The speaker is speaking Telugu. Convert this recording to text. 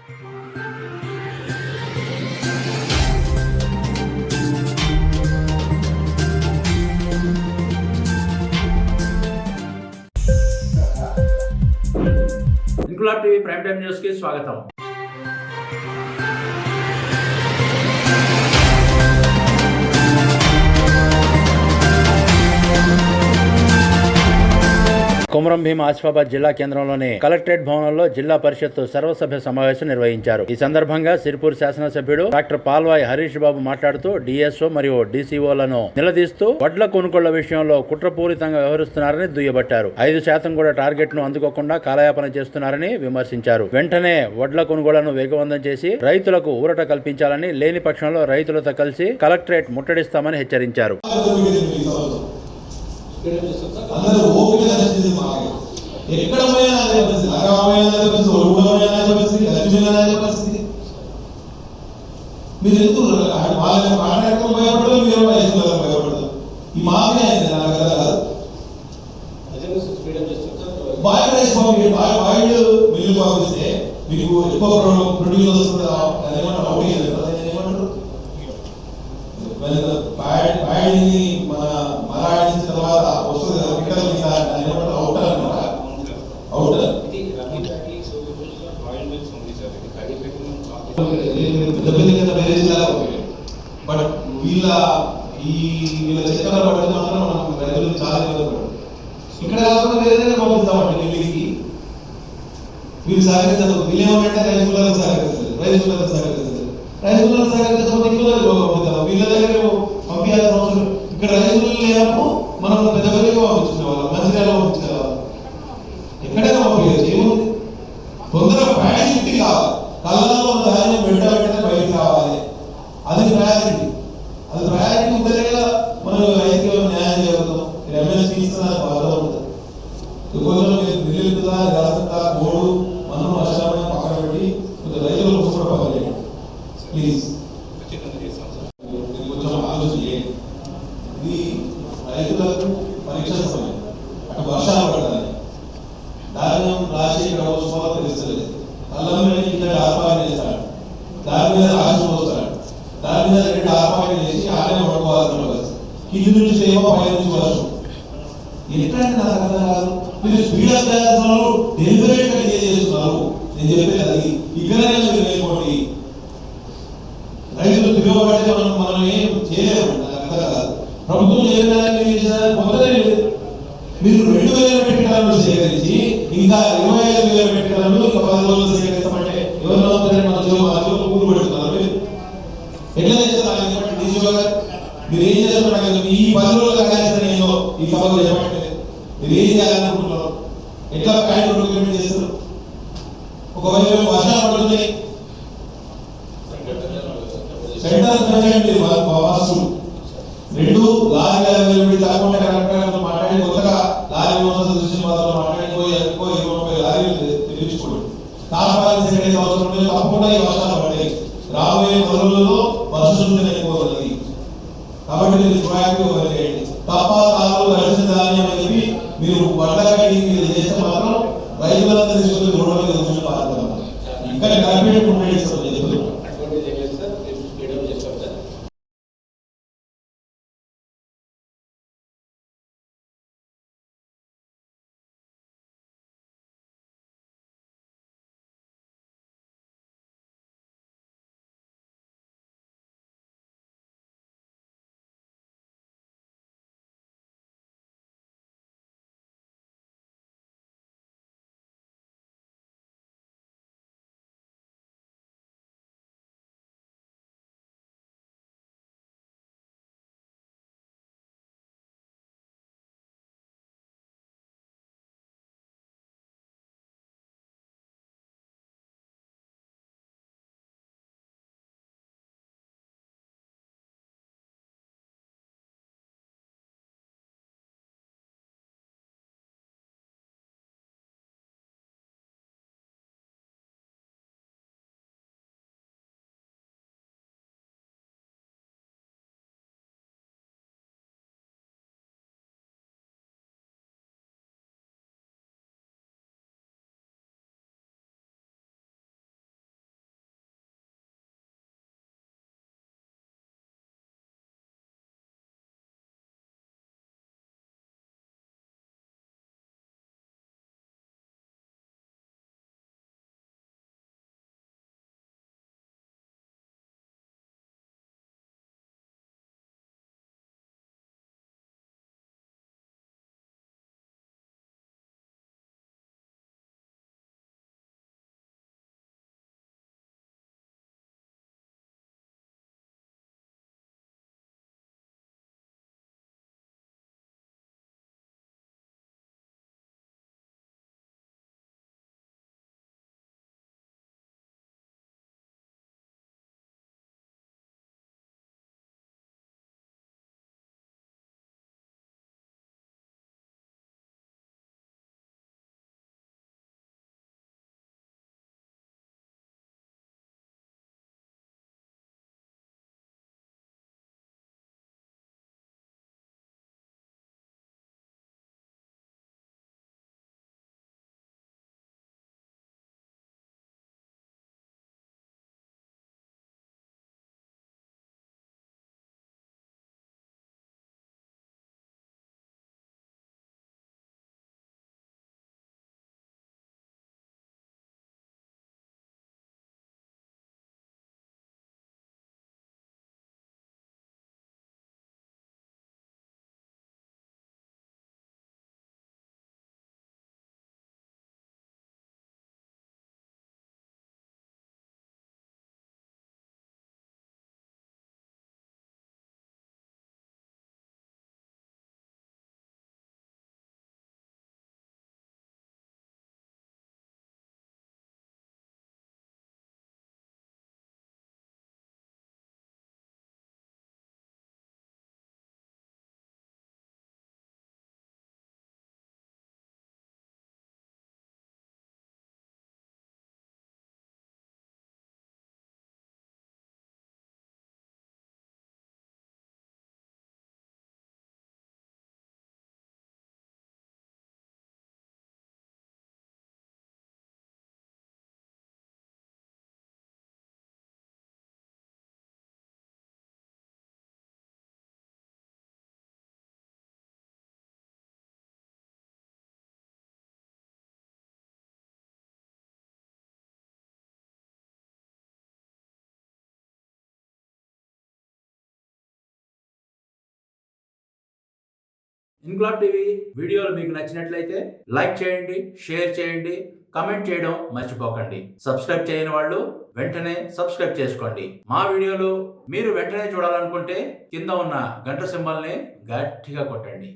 Inquilab TV prime time news కి స్వాగతం. కొమరం భీం ఆసిఫాబాద్ జిల్లా కేంద్రంలోని కలెక్టరేట్ భవనంలో జిల్లా పరిషత్ సర్వసభ్య సమావేశం నిర్వహించారు. ఈ సందర్భంగా సిరిపూర్ శాసనసభ్యుడు డాక్టర్ పాల్వాయి హరీష్ బాబు మాట్లాడుతూ డిఎస్ఓ మరియు డిసిఓలను నిలదీస్తూ వడ్ల కొనుగోళ్ల విషయంలో కుట్రపూరితంగా వ్యవహరిస్తున్నారని దుయ్యబట్టారు. 5% కూడా టార్గెట్ ను అందుకోకుండా కాలయాపన చేస్తున్నారని విమర్శించారు. వెంటనే వడ్ల కొనుగోళ్లను వేగవంతం చేసి రైతులకు ఊరట కల్పించాలని, లేని పక్షంలో రైతులతో కలిసి కలెక్టరేట్ ముట్టడిస్తామని హెచ్చరించారు. అందరూ ఓపిక నచ్చింది మాకు ఎక్కడ పోయినా అదే పరిస్థితి, అరవైనా పరిస్థితి, ఒడుగుడమైనా పరిస్థితి, లక్ష్మీమైనా పరిస్థితి. మీరు ఎందుకు వాళ్ళని మాట్లాడటం భయపడదు, మీరు రైతులకు భయపడదు. ఈ మాకే అయింది నాకు కదా కాదు. బాయిల్ రైస్ బాయిల్డ్ మిల్లు పంపిస్తే మీకు ఎక్కువ ప్రొడ్యూస్ వస్తుంది. ఏమంటారు బాయిల్ని మన మరాడించిన తర్వాత వస్తుంది అవుటర్ అనమాట. అవుటర్ బట్ వీళ్ళ చక్కెర పడితే మాత్రం మనం రైతులు చాలా ఇబ్బంది పడతాం. ఇక్కడ కాకుండా వేరే పంపిస్తామండి ఢిల్లీకి. వీళ్ళు సహకరించారు, వీళ్ళేమంటే రైతులకు సహకరిస్తారు, రైతులకు సహకరిస్తారు, రైతులకు సహకరించకపోతే పంపిస్తాం. వీళ్ళ దగ్గర పంపించాల్సిన అవసరం. ఇక్కడ రైతులు లేనప్పుడు మనం పెద్ద పెద్దగా పంపించిన వాళ్ళం, మంచిర్యాల పంపించిన వాళ్ళం, ఎక్కడైనా పంపించచ్చు. ఏముంది, తొందరగా ప్రయారిటీ కావాలి. కళ్ళలో ఉన్న ధాన్యం వెంటనే బయటకు రావాలి. అది ప్రయారిటీ. అది ప్రయారిటీ ఉంటేనే కదా మనం రైతులు న్యాయం చేయగలుగుతాం. ఎంఎస్పీ ఇస్తున్న బాధ ఉంటుంది. కొంచెం నిలుపుతా జాగ్రత్త కోడు మనం వర్షాలను పక్కన పెట్టి కొంచెం రైతులకు కూడా పక్కన చేయండి ప్లీజ్. కొంచెం ఆలోచన చేయండి. ఇది రైతులకు పరీక్ష సమయం. అటు వర్షాలు పడతాయి, ధాన్యం రాసి ఇక్కడ పోసుకోవాలో తెలుస్తలేదు. అల్లం ఇంత ఆర్పాటు చేస్తాడు, దాని మీద రాసి పోస్తాడు, దాని మీద 2 ఆర్పాటు చేసి ఆలయం పడుకోవాల్సిన పరిస్థితి. కింది నుంచి సేవ, పై నుంచి వర్షం. ఎట్లాంటి నాకు అర్థం కాదు. మీరు స్పీడ్ అప్ చేస్తున్నారు, డెలిబరేట్ గా చేస్తున్నారు. నేను చెప్పేది అది. ఇక్కడనే మీరు వెళ్ళిపోండి. రైతులు తిరగబడితే మనం ఏం చేయలేము. నాకు అర్థం కాదు. ప్రభుత్వం చేయడానికి పొందలే. మీరు 2,000 మెట్రిక్ టన్నులు సేకరించి ఇంకా 25,000 మెట్రిక్ టన్నులు ఇంకా 10 రోజులు సేకరిస్తామంటే ఎవరిలో మన ఊరు పెడుతున్నారు. ఎట్లా చేస్తారు? మీరు ఏం చేస్తున్నారు? ఈ 10 రోజులు కాలేసిన నేను ఈ సభలో చెప్పండి. మీరు ఏం చేయాలనుకుంటున్నారు? ఎట్లా ప్యాడ్ ప్రొక్యూర్మెంట్ చేస్తారు? ఒకవేళ వర్షాలు పడుతున్నాయి, సెంటర్ పెంచండి. వస్తువులు 2 లారీ కాకుండా కరెక్ట్గా మాట్లాడి కొత్తగా లారీ చూసిన వాళ్ళతో మాట్లాడిపోయి ఎక్కువ 20-30 లారీలు తెప్పించుకోండి. తాపకాలు సెకండ్ అవసరం లేదు. తప్పకుండా ఈ వర్షాలు పడ్డాయి. రాబోయే 10 రోజుల్లో వర్షం అయిపోతుంది. కాబట్టి మీరు ప్రయాక్టివ్ చేయండి. తప్ప తాను కలిసిన ధాన్యం అని చెప్పి మీరు వడ్లగడ్డి మీరు చేస్తే మాత్రం రైతులంతా తీసుకుని రోడ్ల మీద కూర్చొని పాల్గొన్నారు. ఇంకా కార్పొరేట్ ఉండేది. ఇన్క్లాబ్ టీవీ వీడియోలు మీకు నచ్చినట్లయితే లైక్ చేయండి, షేర్ చేయండి, కమెంట్ చేయడం మర్చిపోకండి. సబ్స్క్రైబ్ చేయని వాళ్ళు వెంటనే సబ్స్క్రైబ్ చేసుకోండి. మా వీడియోలు మీరు వెంటనే చూడాలనుకుంటే కింద ఉన్న గంట సింబల్ని గట్టిగా కొట్టండి.